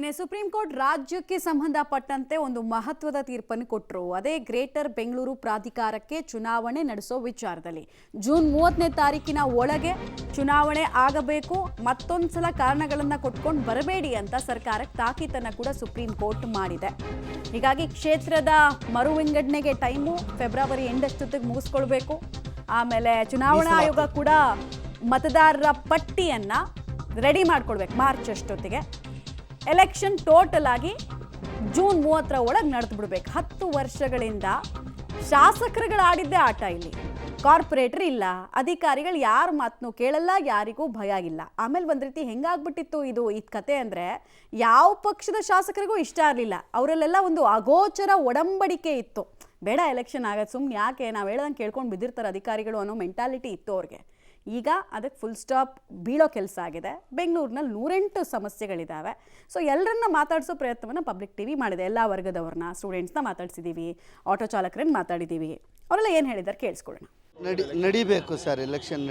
ನಿನ್ನೆ supreme court ರಾಜ್ಯಕ್ಕೆ ಸಂಬಂಧಪಟ್ಟಂತೆ ಒಂದು ಮಹತ್ವದ ತೀರ್ಪನ್ನು ಕೊಟ್ಟರು. ಅದೇ ಗ್ರೇಟರ್ ಬೆಂಗಳೂರು ಪ್ರಾಧಿಕಾರಕ್ಕೆ ಚುನಾವಣೆ ನಡೆಸೋ ವಿಚಾರದಲ್ಲಿ ಜೂನ್ 30ನೇ ತಾರೀಕಿನ ಒಳಗೆ ಚುನಾವಣೆ ಆಗಬೇಕು, ಮತ್ತೊಂದ್ಸಲ ಕಾರಣಗಳನ್ನು ಕೊಟ್ಕೊಂಡು ಬರಬೇಡಿ ಅಂತ ಸರ್ಕಾರಕ್ಕೆ ತಾಕೀತನ್ನು ಕೂಡ ಸುಪ್ರೀಂ ಕೋರ್ಟ್ ಮಾಡಿದೆ. ಹೀಗಾಗಿ ಕ್ಷೇತ್ರದ ಮರು ವಿಂಗಡಣೆಗೆ ಟೈಮು ಫೆಬ್ರವರಿ ಎಂಡಷ್ಟೊತ್ತಿಗೆ ಮುಗಿಸ್ಕೊಳ್ಬೇಕು. ಆಮೇಲೆ ಚುನಾವಣಾ ಆಯೋಗ ಕೂಡ ಮತದಾರರ ಪಟ್ಟಿಯನ್ನು ರೆಡಿ ಮಾಡ್ಕೊಳ್ಬೇಕು ಮಾರ್ಚ್ ಅಷ್ಟೊತ್ತಿಗೆ. ಎಲೆಕ್ಷನ್ ಟೋಟಲ್ ಆಗಿ ಜೂನ್ 30ರ ಒಳಗೆ ನಡೆದು ಬಿಡ್ಬೇಕು. 10 ವರ್ಷಗಳಿಂದ ಶಾಸಕರುಗಳು ಆಡಿದ್ದೇ ಆಟ. ಇಲ್ಲಿ ಕಾರ್ಪೊರೇಟರ್ ಇಲ್ಲ, ಅಧಿಕಾರಿಗಳು ಯಾರ ಮಾತನ್ನು ಕೇಳಲ್ಲ, ಯಾರಿಗೂ ಭಯ ಇಲ್ಲ. ಆಮೇಲೆ ಒಂದು ರೀತಿ ಹೆಂಗಾಗ್ಬಿಟ್ಟಿತ್ತು ಈ ಕತೆ ಅಂದರೆ, ಯಾವ ಪಕ್ಷದ ಶಾಸಕರಿಗೂ ಇಷ್ಟ ಇರಲಿಲ್ಲ. ಅವರಲ್ಲೆಲ್ಲ ಒಂದು ಅಗೋಚರ ಒಡಂಬಡಿಕೆ ಇತ್ತು. ಬೇಡ ಎಲೆಕ್ಷನ್ ಆಗೋದು, ಸುಮ್ಮನೆ ಯಾಕೆ, ನಾವು ಹೇಳ್ದಂಗೆ ಕೇಳ್ಕೊಂಡು ಬಿದ್ದಿರ್ತಾರೆ ಅಧಿಕಾರಿಗಳು ಅನ್ನೋ ಮೆಂಟಾಲಿಟಿ ಇತ್ತು ಅವ್ರಿಗೆ. ಈಗ ಅದಕ್ಕೆ ಫುಲ್ ಸ್ಟಾಪ್ ಬೀಳೋ ಕೆಲಸ ಆಗಿದೆ. ಬೆಂಗಳೂರಿನಲ್ಲಿ 108 ಸಮಸ್ಯೆಗಳಿದ್ದಾವೆ. ಸೊ ಎಲ್ಲರನ್ನ ಮಾತಾಡಿಸೋ ಪ್ರಯತ್ನವನ್ನು ಪಬ್ಲಿಕ್ ಟಿವಿ ಮಾಡಿದೆ. ಎಲ್ಲ ವರ್ಗದವ್ರನ್ನ, ಸ್ಟೂಡೆಂಟ್ಸ್ನ ಮಾತಾಡ್ಸಿದ್ದೀವಿ, ಆಟೋ ಚಾಲಕರನ್ನ ಮಾತಾಡಿದ್ದೀವಿ. ಅವರೆಲ್ಲ ಏನು ಹೇಳಿದ್ದಾರೆ ಕೇಳಿಸ್ಕೊಳ್ಳೋಣ. ನಡಿಬೇಕು ಸರ್, ಎಲೆಕ್ಷನ್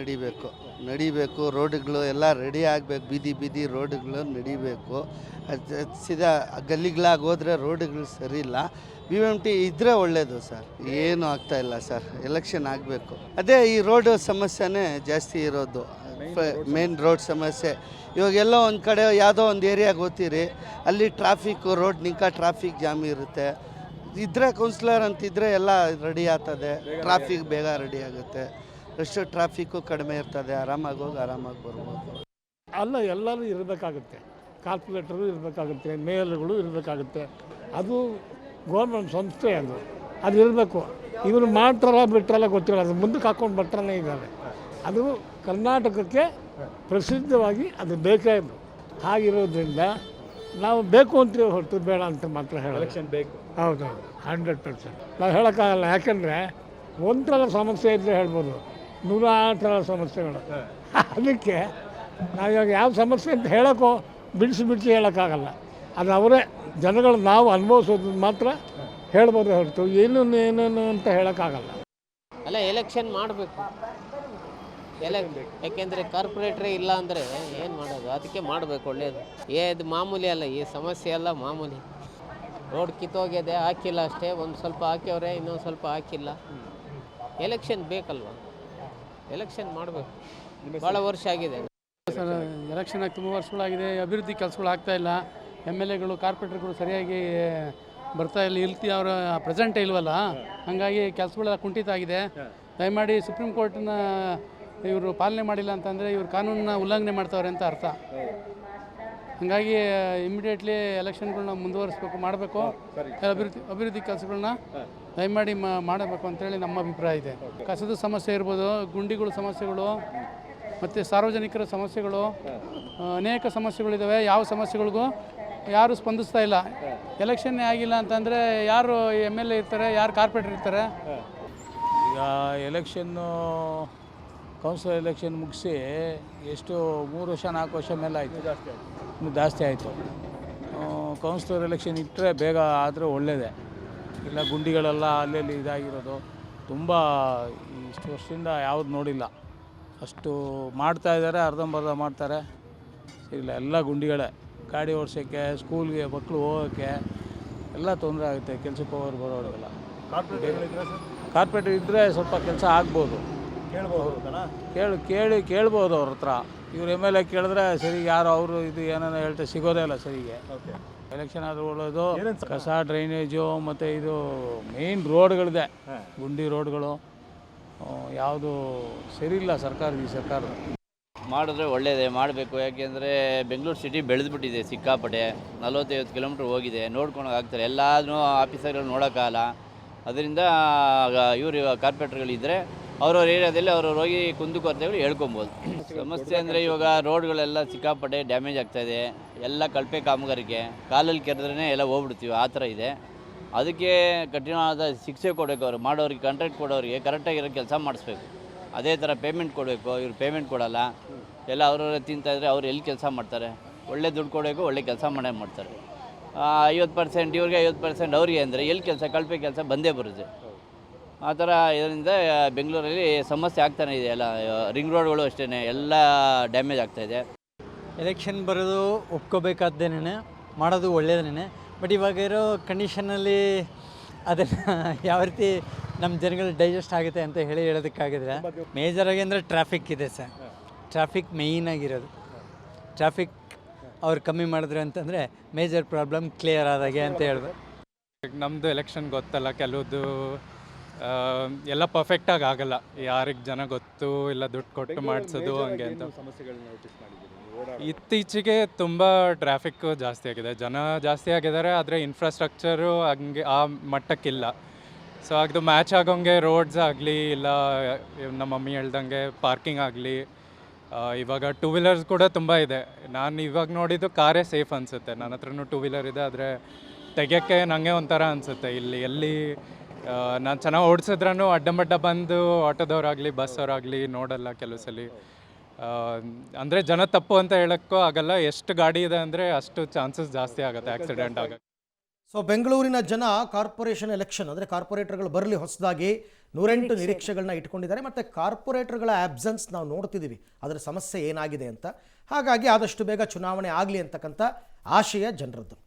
ನಡಿಬೇಕು. ರೋಡ್ಗಳು ಎಲ್ಲ ರೆಡಿ ಆಗಬೇಕು. ಬೀದಿ ರೋಡ್ಗಳು ನಡಿಬೇಕು. ಸೀದಾ ಗಲ್ಲಿಗಳಾಗಿ ಹೋದರೆ ರೋಡ್ಗಳು ಸರಿ ಇಲ್ಲ. BMT ಇದ್ದರೆ ಒಳ್ಳೆಯದು ಸರ್. ಏನು ಆಗ್ತಾಯಿಲ್ಲ ಸರ್, ಎಲೆಕ್ಷನ್ ಆಗಬೇಕು. ಅದೇ ಈ ರೋಡ್ ಸಮಸ್ಯೆನೇ ಜಾಸ್ತಿ ಇರೋದು, ಮೇನ್ ರೋಡ್ ಸಮಸ್ಯೆ. ಇವಾಗೆಲ್ಲ ಒಂದು ಕಡೆ ಯಾವುದೋ ಒಂದು ಏರಿಯಾಗೆ ಹೋಗ್ತೀರಿ, ಅಲ್ಲಿ ಟ್ರಾಫಿಕ್ಕು, ರೋಡ್ ಟ್ರಾಫಿಕ್ ಜಾಮ್ ಇರುತ್ತೆ. ಇದ್ದರೆ ಕೌನ್ಸಿಲರ್ ಅಂತಿದ್ರೆ ಎಲ್ಲ ರೆಡಿ ಆಗ್ತದೆ, ಟ್ರಾಫಿಕ್ ಬೇಗ ರೆಡಿ ಆಗುತ್ತೆ, ಎಷ್ಟು ಟ್ರಾಫಿಕ್ಕು ಕಡಿಮೆ ಇರ್ತದೆ, ಆರಾಮಾಗಿ ಹೋಗಿ ಆರಾಮಾಗಿ ಬರ್ಬೋದು. ಅಲ್ಲ, ಎಲ್ಲರೂ ಇರಬೇಕಾಗುತ್ತೆ. ಕಾರ್ಪೊರೇಟರು ಇರಬೇಕಾಗುತ್ತೆ, ಮೇಯರ್ಗಳು ಇರಬೇಕಾಗುತ್ತೆ. ಅದು ಗೌರ್ಮೆಂಟ್ ಸಂಸ್ಥೆ, ಅದು ಇರಬೇಕು. ಇವರು ಮಾಡ್ತಾರ ಬಿಟ್ರಲ್ಲ ಗೊತ್ತಿಲ್ಲ, ಅದು ಮುಂದಕ್ಕೆ ಹಾಕ್ಕೊಂಡು ಬರ್ತಾನೆ ಇದ್ದಾರೆ. ಅದು ಕರ್ನಾಟಕಕ್ಕೆ ಪ್ರಸಿದ್ಧವಾಗಿ ಅದು ಬೇಕೇ ಇದು. ಹಾಗಿರೋದ್ರಿಂದ ನಾವು ಬೇಕು ಅಂತೀವಿ ಹೊರತು ಬೇಡ ಅಂತ ಮಾತ್ರ ಹೇಳೋದು. ಎಲೆಕ್ಷನ್ ಬೇಕು, ಹೌದು, 100%. ನಾವು ಹೇಳೋಕ್ಕಾಗಲ್ಲ. ಯಾಕೆಂದರೆ ಒಂಥರ ಸಮಸ್ಯೆ ಇದ್ದರೆ ಹೇಳ್ಬೋದು, 108 ಸಮಸ್ಯೆಗಳು. ಅದಕ್ಕೆ ನಾವಿವಾಗ ಯಾವ ಸಮಸ್ಯೆ ಅಂತ ಹೇಳೋಕ್ಕೋ ಬಿಡಿಸಿ ಹೇಳೋಕ್ಕಾಗಲ್ಲ. ಅದು ಅವರೇ ಜನಗಳು ನಾವು ಅನುಭವಿಸೋದು ಮಾತ್ರ ಹೇಳ್ಬೋದು ಹೊರತು ಏನೇನು ಅಂತ ಹೇಳೋಕ್ಕಾಗಲ್ಲ. ಅಲ್ಲ, ಎಲೆಕ್ಷನ್ ಮಾಡಬೇಕು. ಯಾಕೆಂದರೆ ಕಾರ್ಪೊರೇಟ್ರೇ ಇಲ್ಲ ಅಂದರೆ ಏನು ಮಾಡೋದು? ಅದಕ್ಕೆ ಮಾಡಬೇಕು, ಒಳ್ಳೆಯದು. ಇದು ಮಾಮೂಲಿ ಅಲ್ಲ, ಈ ಸಮಸ್ಯೆ ಎಲ್ಲ ಮಾಮೂಲಿ. ರೋಡ್ ಕಿತ್ತೋಗಿದೆ, ಹಾಕಿಲ್ಲ ಅಷ್ಟೇ. ಒಂದು ಸ್ವಲ್ಪ ಹಾಕ್ಯವ್ರೆ, ಇನ್ನೊಂದು ಸ್ವಲ್ಪ ಹಾಕಿಲ್ಲ. ಎಲೆಕ್ಷನ್ ಬೇಕಲ್ವ, ಎಲೆಕ್ಷನ್ ಮಾಡಬೇಕು. ಭಾಳ ವರ್ಷ ಆಗಿದೆ ಸರ್, ಎಲೆಕ್ಷನ್ ಆಗಿ ತುಂಬ ವರ್ಷಗಳಾಗಿದೆ. ಅಭಿವೃದ್ಧಿ ಕೆಲಸಗಳು ಆಗ್ತಾಯಿಲ್ಲ. MLAಗಳು, ಕಾರ್ಪೊರೇಟರ್ಗಳು ಸರಿಯಾಗಿ ಬರ್ತಾ ಇಲ್ಲ. ಅವರ ಪ್ರೆಸೆಂಟೇ ಇಲ್ವಲ್ಲ, ಹಾಗಾಗಿ ಕೆಲಸಗಳೆಲ್ಲ ಕುಂಠಿತ ಆಗಿದೆ. ದಯಮಾಡಿ ಸುಪ್ರೀಂ ಕೋರ್ಟನ್ನ ಇವರು ಪಾಲನೆ ಮಾಡಿಲ್ಲ ಅಂತಂದರೆ ಇವರು ಕಾನೂನನ್ನ ಉಲ್ಲಂಘನೆ ಮಾಡ್ತಾವ್ರೆ ಅಂತ ಅರ್ಥ. ಹಾಗಾಗಿ ಇಮಿಡಿಯೇಟ್ಲಿ ಎಲೆಕ್ಷನ್ಗಳನ್ನ ಮುಂದುವರಿಸಬೇಕು, ಮಾಡಬೇಕು. ಅಭಿವೃದ್ಧಿ ಕೆಲಸಗಳನ್ನ ದಯಮಾಡಿ ಮಾಡಬೇಕು ಅಂತೇಳಿ ನಮ್ಮ ಅಭಿಪ್ರಾಯ ಇದೆ. ಕಸದ ಸಮಸ್ಯೆ ಇರ್ಬೋದು, ಗುಂಡಿಗಳ ಸಮಸ್ಯೆಗಳು, ಮತ್ತು ಸಾರ್ವಜನಿಕರ ಸಮಸ್ಯೆಗಳು, ಅನೇಕ ಸಮಸ್ಯೆಗಳಿದ್ದಾವೆ. ಯಾವ ಸಮಸ್ಯೆಗಳಿಗೂ ಯಾರು ಸ್ಪಂದಿಸ್ತಾ ಇಲ್ಲ. ಎಲೆಕ್ಷನ್ನೇ ಆಗಿಲ್ಲ ಅಂತಂದರೆ ಯಾರು MLA ಇರ್ತಾರೆ, ಯಾರು ಕಾರ್ಪೊರೇಟರ್ ಇರ್ತಾರೆ? ಈಗ ಎಲೆಕ್ಷನ್ನು, ಕೌನ್ಸಿಲರ್ ಎಲೆಕ್ಷನ್ ಮುಗಿಸಿ ಎಷ್ಟು 3 ವರ್ಷ 4 ವರ್ಷ ಮೇಲೆ ಆಯಿತು, ಇನ್ನೂ ಜಾಸ್ತಿ ಆಯಿತು. ಕೌನ್ಸಿಲರ್ ಎಲೆಕ್ಷನ್ ಇಟ್ಟರೆ ಬೇಗ ಆದರೆ ಒಳ್ಳೆಯದೇ. ಇಲ್ಲ ಗುಂಡಿಗಳೆಲ್ಲ ಅಲ್ಲಲ್ಲಿ ಇದಾಗಿರೋದು ತುಂಬ ಇಷ್ಟು ವರ್ಷದಿಂದ ಯಾವುದು ನೋಡಿಲ್ಲ. ಅಷ್ಟು ಮಾಡ್ತಾಯಿದ್ದಾರೆ, ಅರ್ಧಂಬರ್ಧ ಮಾಡ್ತಾರೆ. ಇಲ್ಲ, ಎಲ್ಲ ಗುಂಡಿಗಳೇ. ಗಾಡಿ ಓಡಿಸೋಕ್ಕೆ, ಸ್ಕೂಲ್ಗೆ ಮಕ್ಕಳು ಹೋಗೋಕ್ಕೆ ಎಲ್ಲ ತೊಂದರೆ ಆಗುತ್ತೆ. ಕೆಲಸಕ್ಕೆ ಹೋಗೋರು ಬರೋರಿಗೆಲ್ಲ. ಕಾರ್ಪೊರೇಟರ್ ಇದ್ದರೆ ಸ್ವಲ್ಪ ಕೆಲಸ ಆಗ್ಬೋದು. ಕೇಳ್ಬೋದು ಅವ್ರ ಹತ್ರ. ಇವ್ರು MLA ಕೇಳಿದ್ರೆ ಸರಿ, ಯಾರು ಅವರು ಇದು ಏನೇನೋ ಹೇಳ್ತಾರೆ, ಸಿಗೋದೇ ಇಲ್ಲ ಸರಿಗೆ. ಎಲೆಕ್ಷನ್ ಆದರೂ ಒಳ್ಳೆಯದು. ಕಸ, ಡ್ರೈನೇಜು, ಮತ್ತು ಇದು ಮೇಯ್ನ್ ರೋಡ್ಗಳಿದೆ, ಗುಂಡಿ ರೋಡ್ಗಳು ಯಾವುದು ಸರಿ ಇಲ್ಲ. ಈ ಸರ್ಕಾರ ಮಾಡಿದ್ರೆ ಒಳ್ಳೆಯದೇ, ಮಾಡಬೇಕು. ಯಾಕೆಂದರೆ ಬೆಂಗಳೂರು ಸಿಟಿ ಬೆಳೆದ್ಬಿಟ್ಟಿದೆ ಸಿಕ್ಕಾಪಟ್ಟೆ. 40-50 ಕಿಲೋಮೀಟ್ರ್ ಹೋಗಿದೆ, ನೋಡ್ಕೊಂಡು ಆಗ್ತಾರೆ. ಎಲ್ಲಾದರೂ ಆಫೀಸರ್ಗಳು ನೋಡೋಕ್ಕಾಗಲ್ಲ. ಅದರಿಂದ ಇವರು ಕಾರ್ಪೊರೇಟರ್ಗಳಿದ್ದರೆ ಅವ್ರವ್ರ ಏರಿಯಾದಲ್ಲಿ ಅವ್ರವ್ರು ಹೋಗಿ ಕುಂದುಕೊರತೆಗಳು ಹೇಳ್ಕೊಬೋದು. ಸಮಸ್ಯೆ ಅಂದರೆ ಇವಾಗ ರೋಡ್ಗಳೆಲ್ಲ ಸಿಕ್ಕಾಪಟ್ಟೆ ಡ್ಯಾಮೇಜ್ ಆಗ್ತಾಯಿದೆ. ಎಲ್ಲ ಕಳಪೆ ಕಾಮಗಾರಿಗೆ ಕಾಲಲ್ಲಿ ಕೆರೆದ್ರೇ ಎಲ್ಲ ಹೋಗ್ಬಿಡ್ತೀವಿ, ಆ ಥರ ಇದೆ. ಅದಕ್ಕೆ ಕಠಿಣವಾದ ಶಿಕ್ಷೆ ಕೊಡಬೇಕು. ಅವರು ಮಾಡೋರಿಗೆ, ಕಾಂಟ್ರಾಕ್ಟ್ ಕೊಡೋರಿಗೆ ಕರೆಕ್ಟಾಗಿರೋ ಕೆಲಸ ಮಾಡಿಸ್ಬೇಕು. ಅದೇ ಥರ ಪೇಮೆಂಟ್ ಕೊಡಬೇಕು. ಇವ್ರು ಪೇಮೆಂಟ್ ಕೊಡೋಲ್ಲ, ಎಲ್ಲ ಅವ್ರವ್ರೆ ತಿಂತಾಯಿದ್ರೆ ಅವ್ರು ಎಲ್ಲಿ ಕೆಲಸ ಮಾಡ್ತಾರೆ? ಒಳ್ಳೆ ದುಡ್ಡು ಕೊಡಬೇಕು, ಒಳ್ಳೆ ಕೆಲಸ ಮಾಡ್ತಾರೆ. 50% ಇವ್ರಿಗೆ, 50% ಅವ್ರಿಗೆ ಅಂದರೆ ಎಲ್ಲಿ ಕೆಲಸ? ಕಳಪೆ ಕೆಲಸ ಬಂದೇ ಬರುತ್ತೆ. ಆ ಥರ ಇದರಿಂದ ಬೆಂಗಳೂರಲ್ಲಿ ಸಮಸ್ಯೆ ಆಗ್ತಾನೆ ಇದೆ. ಎಲ್ಲ ರಿಂಗ್ ರೋಡ್ಗಳು ಅಷ್ಟೇ ಎಲ್ಲ ಡ್ಯಾಮೇಜ್ ಆಗ್ತಾಯಿದೆ. ಎಲೆಕ್ಷನ್ ಬರೋದು ಒಪ್ಕೋಬೇಕಾದ್ದೇನೆ. ಮಾಡೋದು ಒಳ್ಳೆಯದೇ. ಬಟ್ ಇವಾಗ ಇರೋ ಕಂಡೀಷನಲ್ಲಿ ಅದನ್ನು ಯಾವ ರೀತಿ ನಮ್ಮ ಜನಗಳು ಡೈಜೆಸ್ಟ್ ಆಗುತ್ತೆ ಅಂತ ಹೇಳೋದಕ್ಕಾಗಿದ್ರೆ ಮೇಜರಾಗಿ ಅಂದರೆ ಟ್ರಾಫಿಕ್ ಇದೆ ಸರ್. ಟ್ರಾಫಿಕ್ ಮೇಯ್ನಾಗಿರೋದು. ಟ್ರಾಫಿಕ್ ಅವ್ರು ಕಮ್ಮಿ ಮಾಡಿದ್ರು ಅಂತಂದರೆ ಮೇಜರ್ ಪ್ರಾಬ್ಲಮ್ ಕ್ಲಿಯರ್ ಆದಾಗೆ ಅಂತ ಹೇಳ್ಬೋದು. ನಮ್ಮದು ಎಲೆಕ್ಷನ್ ಗೊತ್ತಲ್ಲ, ಕೆಲವ್ದು ಎಲ್ಲ ಪರ್ಫೆಕ್ಟಾಗಿ ಆಗಲ್ಲ. ಯಾರಿಗೆ ಜನ ಗೊತ್ತು ಇಲ್ಲ ದುಡ್ಡು ಕೊಟ್ಟು ಮಾಡಿಸೋದು ಹಂಗೆ ಅಂತ. ಇತ್ತೀಚೆಗೆ ತುಂಬ ಟ್ರಾಫಿಕ್ಕು ಜಾಸ್ತಿ ಆಗಿದೆ, ಜನ ಜಾಸ್ತಿ ಆಗಿದ್ದಾರೆ, ಆದರೆ ಇನ್ಫ್ರಾಸ್ಟ್ರಕ್ಚರು ಹಂಗೆ ಆ ಮಟ್ಟಕ್ಕಿಲ್ಲ. ಸೊ ಅದು ಮ್ಯಾಚ್ ಆಗೋಂಗೆ ರೋಡ್ಸ್ ಆಗಲಿ ಇಲ್ಲ ನಮ್ಮ ಮಮ್ಮಿ ಹೇಳ್ದಂಗೆ ಪಾರ್ಕಿಂಗ್ ಆಗಲಿ. ಇವಾಗ ಟೂ ವೀಲರ್ಸ್ ಕೂಡ ತುಂಬ ಇದೆ. ನಾನು ಇವಾಗ ನೋಡಿದ್ದು ಕಾರೇ ಸೇಫ್ ಅನಿಸುತ್ತೆ. ನನ್ನ ಹತ್ರನೂ ಟೂ ವೀಲರ್ ಇದೆ, ಆದರೆ ತೆಗಿಯೋಕ್ಕೆ ನನಗೆ ಒಂಥರ ಅನಿಸುತ್ತೆ. ಇಲ್ಲಿ ಎಲ್ಲಿ ನಾನು ಚೆನ್ನಾಗಿ ಓಡಿಸಿದ್ರೂ ಅಡ್ಡಮಡ್ಡ ಬಂದು ಆಟೋದವ್ರಾಗಲಿ ಬಸ್ಸವರಾಗಲಿ ನೋಡಲ್ಲ ಕೆಲವು ಸಲ. ಅಂದರೆ ಜನ ತಪ್ಪು ಅಂತ ಹೇಳೋಕ್ಕೂ ಆಗಲ್ಲ. ಎಷ್ಟು ಗಾಡಿ ಇದೆ ಅಂದರೆ ಅಷ್ಟು ಚಾನ್ಸಸ್ ಜಾಸ್ತಿ ಆಗುತ್ತೆ ಆಕ್ಸಿಡೆಂಟ್ ಆಗೋಕ್ಕೆ. ಸೊ ಬೆಂಗಳೂರಿನ ಜನ ಕಾರ್ಪೊರೇಷನ್ ಎಲೆಕ್ಷನ್ ಅಂದರೆ ಕಾರ್ಪೊರೇಟರ್ಗಳು ಬರಲಿ ಹೊಸದಾಗಿ 108 ನಿರೀಕ್ಷೆಗಳನ್ನ ಇಟ್ಕೊಂಡಿದ್ದಾರೆ. ಮತ್ತು ಕಾರ್ಪೊರೇಟರ್ಗಳ ಆಬ್ಸೆನ್ಸ್ ನಾವು ನೋಡ್ತಿದ್ದೀವಿ, ಅದರ ಸಮಸ್ಯೆ ಏನಾಗಿದೆ ಅಂತ. ಹಾಗಾಗಿ ಆದಷ್ಟು ಬೇಗ ಚುನಾವಣೆ ಆಗಲಿ ಅಂತಕ್ಕಂಥ ಆಶಯ ಜನರದ್ದು.